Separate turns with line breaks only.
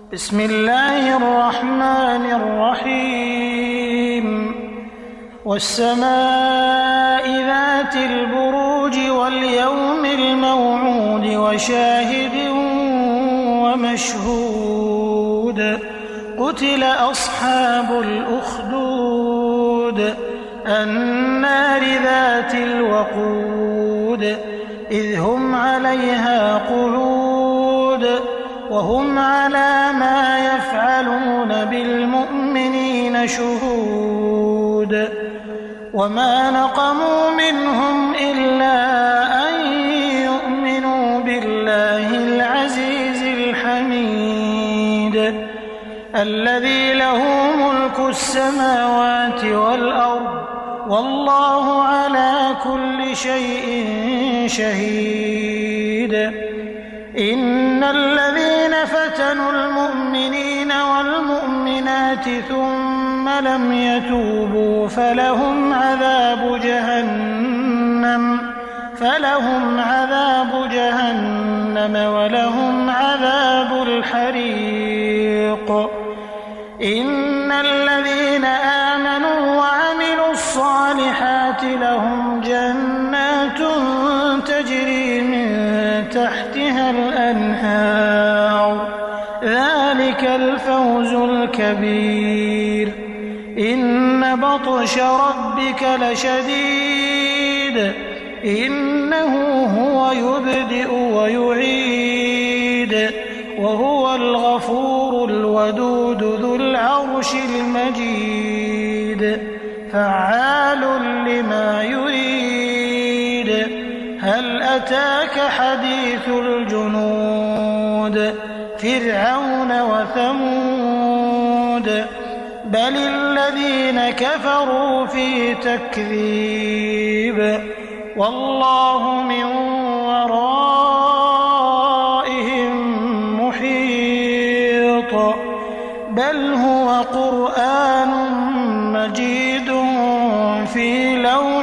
بسم الله الرحمن الرحيم والسماء ذات البروج واليوم الموعود وشاهد ومشهود قتل أصحاب الأخدود النار ذات الوقود إذ هم عليها قعود وهم على ما يفعلون بالمؤمنين شهود وما نقموا منهم إلا أن يؤمنوا بالله العزيز الحميد الذي له ملك السماوات والأرض والله على كل شيء شهيد إن الذين فتنوا المؤمنين والمؤمنات ثم لم يتوبوا فلهم عذاب جهنم ولهم عذاب الحريق إن الذين آمنوا وعملوا الصالحات لهم جنات تجري من تحتها الأنهار ذلك الفوز الكبير إن بطش ربك لشديد إنه هو يبدئ ويعيد وهو الغفور الودود ذو العرش المجيد فعال لما يريد هل أتاك حديث الجنود فرعون وثمود بل الذين كفروا في تكذيب والله من ورائهم محيط بل هو قرآن مجيد في لوح